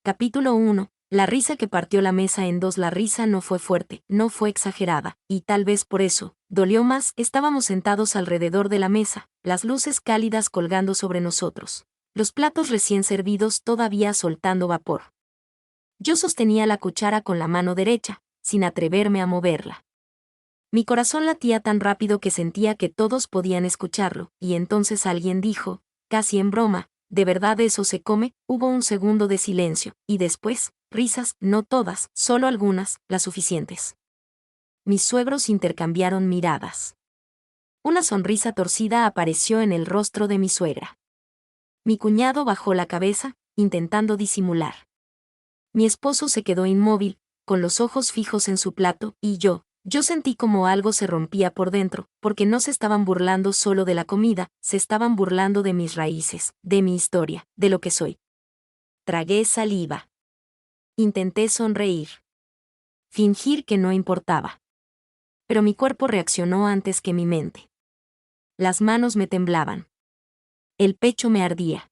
Capítulo 1. La risa que partió la mesa en dos. La risa no fue fuerte, no fue exagerada, y tal vez por eso, dolió más. Estábamos sentados alrededor de la mesa, las luces cálidas colgando sobre nosotros. Los platos recién servidos todavía soltando vapor. Yo sostenía la cuchara con la mano derecha, sin atreverme a moverla. Mi corazón latía tan rápido que sentía que todos podían escucharlo, y entonces alguien dijo, casi en broma, ¿de verdad eso se come? Hubo un segundo de silencio, y después, risas, no todas, solo algunas, las suficientes. Mis suegros intercambiaron miradas. Una sonrisa torcida apareció en el rostro de mi suegra. Mi cuñado bajó la cabeza, intentando disimular. Mi esposo se quedó inmóvil, con los ojos fijos en su plato, y yo sentí como algo se rompía por dentro, porque no se estaban burlando solo de la comida, se estaban burlando de mis raíces, de mi historia, de lo que soy. Tragué saliva. Intenté sonreír. Fingir que no importaba. Pero mi cuerpo reaccionó antes que mi mente. Las manos me temblaban. El pecho me ardía.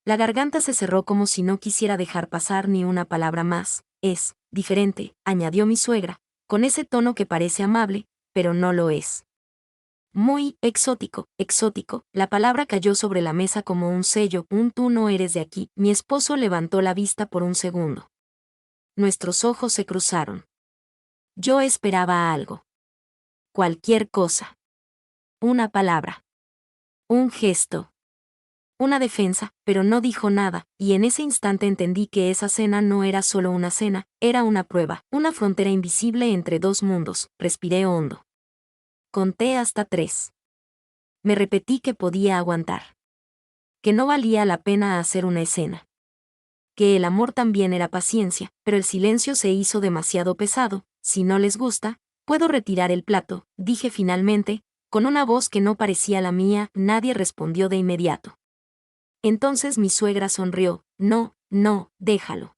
La garganta se cerró como si no quisiera dejar pasar ni una palabra más. Es diferente, añadió mi suegra, con ese tono que parece amable, pero no lo es. Muy exótico, exótico. La palabra cayó sobre la mesa como un sello, un tú no eres de aquí. Mi esposo levantó la vista por un segundo. Nuestros ojos se cruzaron. Yo esperaba algo. Cualquier cosa. Una palabra. Un gesto. Una defensa, pero no dijo nada, y en ese instante entendí que esa cena no era solo una cena, era una prueba, una frontera invisible entre dos mundos. Respiré hondo. Conté hasta 3. Me repetí que podía aguantar. Que no valía la pena hacer una escena. Que el amor también era paciencia, pero el silencio se hizo demasiado pesado. Si no les gusta, puedo retirar el plato, dije finalmente, con una voz que no parecía la mía. Nadie respondió de inmediato. Entonces mi suegra sonrió. No, déjalo.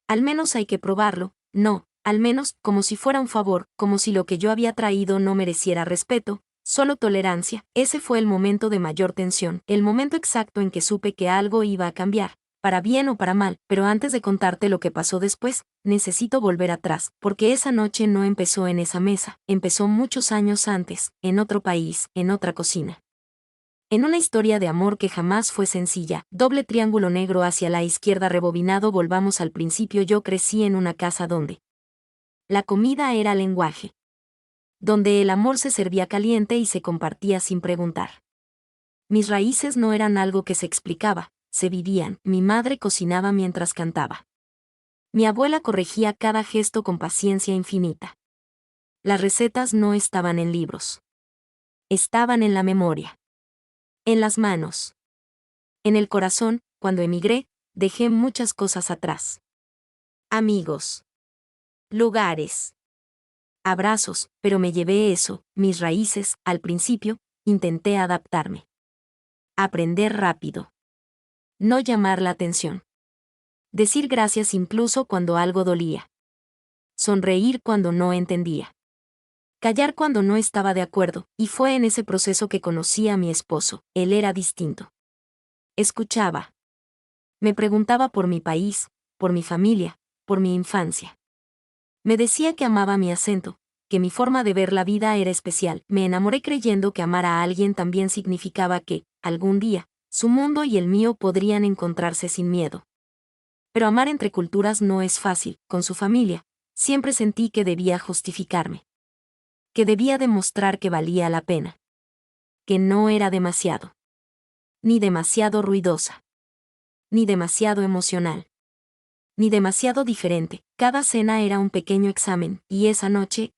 Al menos hay que probarlo, no, al menos, como si fuera un favor, como si lo que yo había traído no mereciera respeto, solo tolerancia. Ese fue el momento de mayor tensión, el momento exacto en que supe que algo iba a cambiar, para bien o para mal, pero antes de contarte lo que pasó después, necesito volver atrás, porque esa noche no empezó en esa mesa, empezó muchos años antes, en otro país, en otra cocina. En una historia de amor que jamás fue sencilla, doble triángulo negro hacia la izquierda rebobinado. Volvamos al principio. Yo crecí en una casa donde la comida era lenguaje. Donde el amor se servía caliente y se compartía sin preguntar. Mis raíces no eran algo que se explicaba, se vivían. Mi madre cocinaba mientras cantaba. Mi abuela corregía cada gesto con paciencia infinita. Las recetas no estaban en libros. Estaban en la memoria. En las manos. En el corazón. Cuando emigré, dejé muchas cosas atrás. Amigos. Lugares. Abrazos, pero me llevé eso, mis raíces. Al principio, intenté adaptarme. Aprender rápido. No llamar la atención. Decir gracias incluso cuando algo dolía. Sonreír cuando no entendía. Callar cuando no estaba de acuerdo, y fue en ese proceso que conocí a mi esposo. Él era distinto. Escuchaba. Me preguntaba por mi país, por mi familia, por mi infancia. Me decía que amaba mi acento, que mi forma de ver la vida era especial. Me enamoré creyendo que amar a alguien también significaba que, algún día, su mundo y el mío podrían encontrarse sin miedo. Pero amar entre culturas no es fácil. Con su familia, siempre sentí que debía justificarme. Que debía demostrar que valía la pena. Que no era demasiado. Ni demasiado ruidosa. Ni demasiado emocional. Ni demasiado diferente. Cada cena era un pequeño examen, y esa noche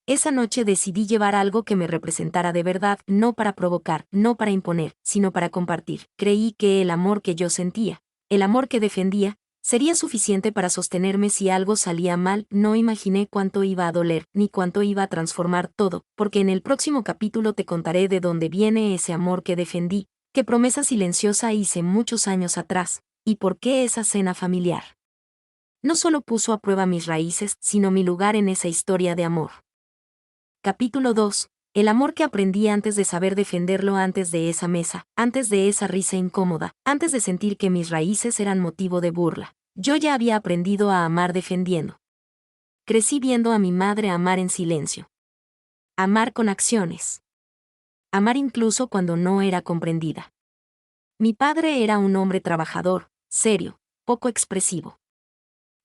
decidí llevar algo que me representara de verdad, no para provocar, no para imponer, sino para compartir. Creí que el amor que yo sentía, el amor que defendía, sería suficiente para sostenerme si algo salía mal. No imaginé cuánto iba a doler, ni cuánto iba a transformar todo, porque en el próximo capítulo te contaré de dónde viene ese amor que defendí, qué promesa silenciosa hice muchos años atrás, y por qué esa cena familiar no solo puso a prueba mis raíces, sino mi lugar en esa historia de amor. Capítulo 2. El amor que aprendí antes de saber defenderlo, antes de esa mesa, antes de esa risa incómoda, antes de sentir que mis raíces eran motivo de burla. Yo ya había aprendido a amar defendiendo. Crecí viendo a mi madre amar en silencio. Amar con acciones. Amar incluso cuando no era comprendida. Mi padre era un hombre trabajador, serio, poco expresivo.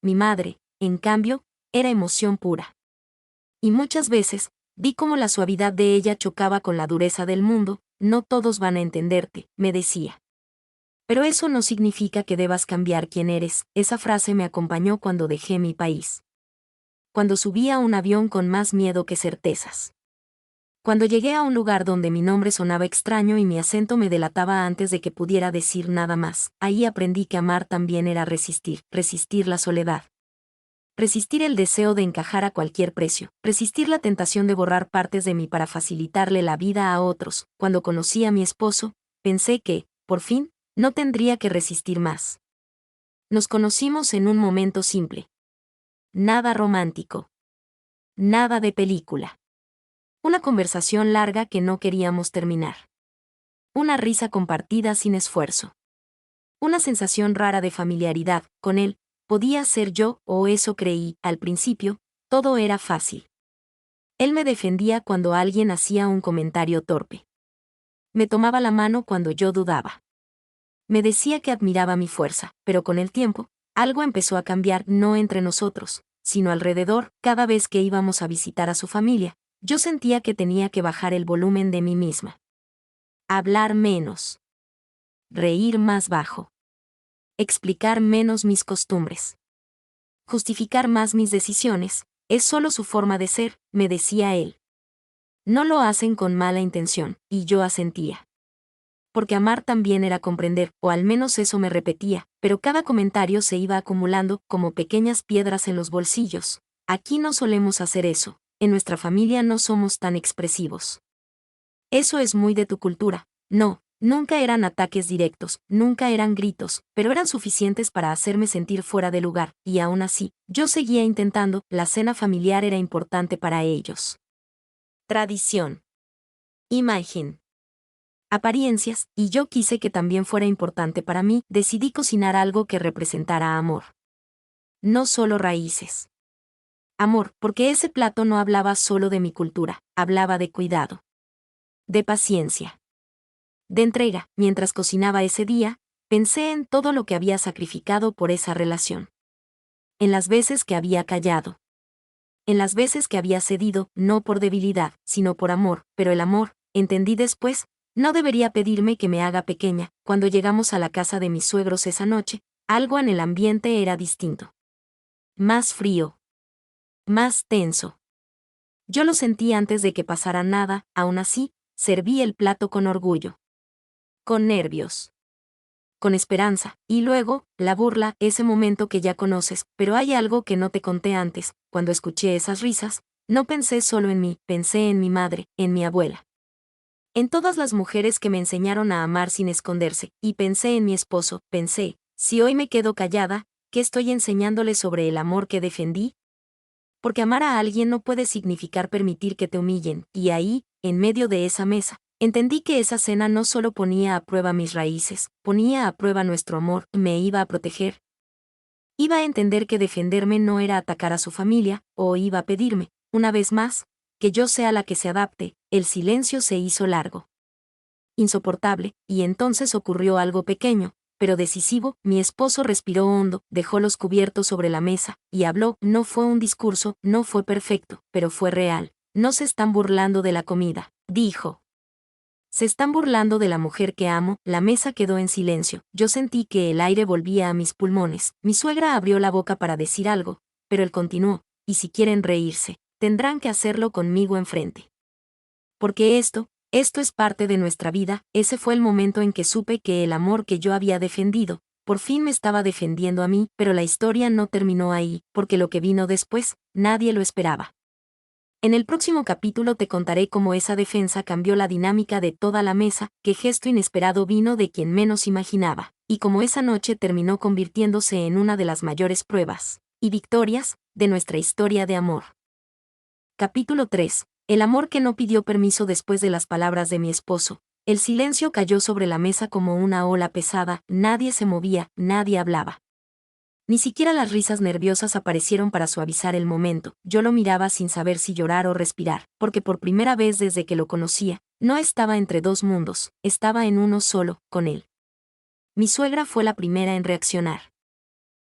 Mi madre, en cambio, era emoción pura. Y muchas veces, vi cómo la suavidad de ella chocaba con la dureza del mundo. No todos van a entenderte, me decía. Pero eso no significa que debas cambiar quién eres. Esa frase me acompañó cuando dejé mi país. Cuando subí a un avión con más miedo que certezas. Cuando llegué a un lugar donde mi nombre sonaba extraño y mi acento me delataba antes de que pudiera decir nada más, ahí aprendí que amar también era resistir la soledad. Resistir el deseo de encajar a cualquier precio, resistir la tentación de borrar partes de mí para facilitarle la vida a otros. Cuando conocí a mi esposo, pensé que, por fin, no tendría que resistir más. Nos conocimos en un momento simple. Nada romántico. Nada de película. Una conversación larga que no queríamos terminar. Una risa compartida sin esfuerzo. Una sensación rara de familiaridad. Con él, podía ser yo, o eso creí. Al principio, todo era fácil. Él me defendía cuando alguien hacía un comentario torpe. Me tomaba la mano cuando yo dudaba. Me decía que admiraba mi fuerza, pero con el tiempo, algo empezó a cambiar, no entre nosotros, sino alrededor. Cada vez que íbamos a visitar a su familia, yo sentía que tenía que bajar el volumen de mí misma. Hablar menos. Reír más bajo. Explicar menos mis costumbres. Justificar más mis decisiones. Es solo su forma de ser, me decía él. No lo hacen con mala intención, y yo asentía. Porque amar también era comprender, o al menos eso me repetía, pero cada comentario se iba acumulando como pequeñas piedras en los bolsillos. Aquí no solemos hacer eso, en nuestra familia no somos tan expresivos. Eso es muy de tu cultura. No, nunca eran ataques directos, nunca eran gritos, pero eran suficientes para hacerme sentir fuera de lugar, y aún así, yo seguía intentando. La cena familiar era importante para ellos. Tradición. Imagen. Apariencias, y yo quise que también fuera importante para mí. Decidí cocinar algo que representara amor. No solo raíces. Amor, porque ese plato no hablaba solo de mi cultura, hablaba de cuidado. De paciencia. De entrega. Mientras cocinaba ese día, pensé en todo lo que había sacrificado por esa relación. En las veces que había callado. En las veces que había cedido, no por debilidad, sino por amor, pero el amor, entendí después, no debería pedirme que me haga pequeña. Cuando llegamos a la casa de mis suegros esa noche, algo en el ambiente era distinto. Más frío. Más tenso. Yo lo sentí antes de que pasara nada. Aún así, serví el plato con orgullo. Con nervios. Con esperanza, y luego, la burla, ese momento que ya conoces. Pero hay algo que no te conté antes. Cuando escuché esas risas, no pensé solo en mí, pensé en mi madre, en mi abuela. En todas las mujeres que me enseñaron a amar sin esconderse, y pensé en mi esposo. Pensé, si hoy me quedo callada, ¿qué estoy enseñándole sobre el amor que defendí? Porque amar a alguien no puede significar permitir que te humillen, y ahí, en medio de esa mesa, entendí que esa cena no solo ponía a prueba mis raíces, ponía a prueba nuestro amor. Me iba a proteger. Iba a entender que defenderme no era atacar a su familia, o iba a pedirme, una vez más, que yo sea la que se adapte. El silencio se hizo largo. Insoportable, y entonces ocurrió algo pequeño, pero decisivo. Mi esposo respiró hondo, dejó los cubiertos sobre la mesa, y habló. No fue un discurso, no fue perfecto, pero fue real. No se están burlando de la comida, dijo. Se están burlando de la mujer que amo. La mesa quedó en silencio. Yo sentí que el aire volvía a mis pulmones. Mi suegra abrió la boca para decir algo, pero él continuó, y si quieren reírse, tendrán que hacerlo conmigo enfrente. Porque esto es parte de nuestra vida. Ese fue el momento en que supe que el amor que yo había defendido, por fin me estaba defendiendo a mí. Pero la historia no terminó ahí, porque lo que vino después, nadie lo esperaba. En el próximo capítulo te contaré cómo esa defensa cambió la dinámica de toda la mesa, qué gesto inesperado vino de quien menos imaginaba, y cómo esa noche terminó convirtiéndose en una de las mayores pruebas y victorias de nuestra historia de amor. Capítulo 3. El amor que no pidió permiso. Después de las palabras de mi esposo, el silencio cayó sobre la mesa como una ola pesada. Nadie se movía, nadie hablaba. Ni siquiera las risas nerviosas aparecieron para suavizar el momento. Yo lo miraba sin saber si llorar o respirar, porque por primera vez desde que lo conocía, no estaba entre dos mundos, estaba en uno solo, con él. Mi suegra fue la primera en reaccionar.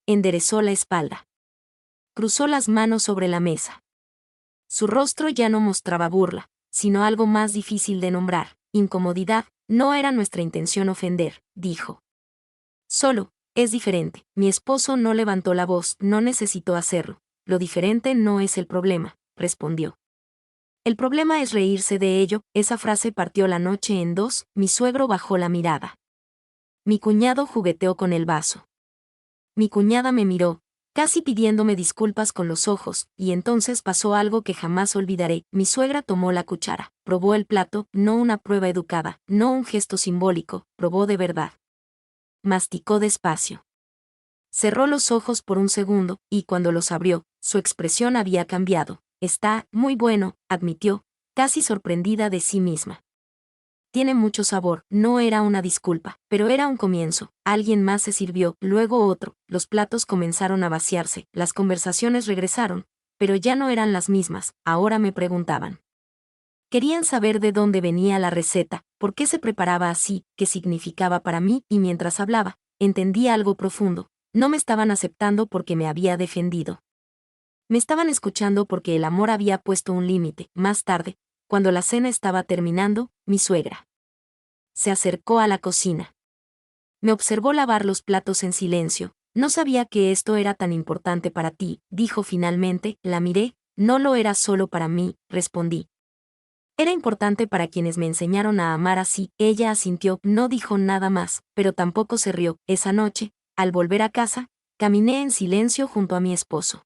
Enderezó la espalda. Cruzó las manos sobre la mesa. Su rostro ya no mostraba burla, sino algo más difícil de nombrar, incomodidad. No era nuestra intención ofender, dijo. Solo, es diferente. Mi esposo no levantó la voz, no necesitó hacerlo. Lo diferente no es el problema, respondió. El problema es reírse de ello. Esa frase partió la noche en dos. Mi suegro bajó la mirada. Mi cuñado jugueteó con el vaso. Mi cuñada me miró, casi pidiéndome disculpas con los ojos, y entonces pasó algo que jamás olvidaré. Mi suegra tomó la cuchara, probó el plato, no una prueba educada, no un gesto simbólico, probó de verdad. Masticó despacio. Cerró los ojos por un segundo, y cuando los abrió, su expresión había cambiado. Está muy bueno, admitió, casi sorprendida de sí misma. Tiene mucho sabor. No era una disculpa, pero era un comienzo. Alguien más se sirvió, luego otro. Los platos comenzaron a vaciarse, las conversaciones regresaron, pero ya no eran las mismas. Ahora me preguntaban. Querían saber de dónde venía la receta, por qué se preparaba así, qué significaba para mí, y mientras hablaba, entendí algo profundo. No me estaban aceptando porque me había defendido. Me estaban escuchando porque el amor había puesto un límite. Más tarde, cuando la cena estaba terminando, mi suegra se acercó a la cocina. Me observó lavar los platos en silencio. No sabía que esto era tan importante para ti, dijo finalmente. La miré. No lo era solo para mí, respondí. Era importante para quienes me enseñaron a amar así. Ella asintió, no dijo nada más, pero tampoco se rió. Esa noche, al volver a casa, caminé en silencio junto a mi esposo.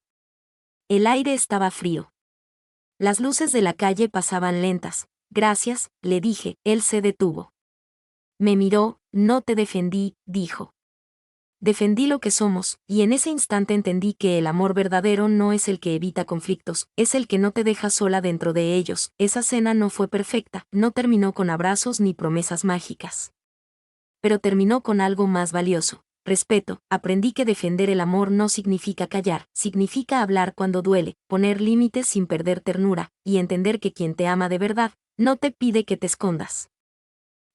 El aire estaba frío. Las luces de la calle pasaban lentas. Gracias, le dije. Él se detuvo. Me miró. No te defendí, dijo. Defendí lo que somos, y en ese instante entendí que el amor verdadero no es el que evita conflictos, es el que no te deja sola dentro de ellos. Esa cena no fue perfecta, no terminó con abrazos ni promesas mágicas. Pero terminó con algo más valioso. Respeto. Aprendí que defender el amor no significa callar, significa hablar cuando duele, poner límites sin perder ternura, y entender que quien te ama de verdad, no te pide que te escondas.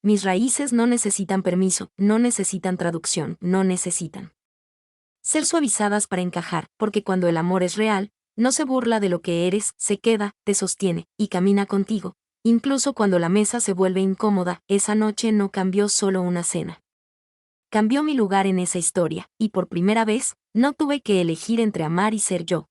Mis raíces no necesitan permiso, no necesitan traducción, no necesitan ser suavizadas para encajar, porque cuando el amor es real, no se burla de lo que eres, se queda, te sostiene, y camina contigo, incluso cuando la mesa se vuelve incómoda. Esa noche no cambió solo una cena. Cambió mi lugar en esa historia, y por primera vez, no tuve que elegir entre amar y ser yo.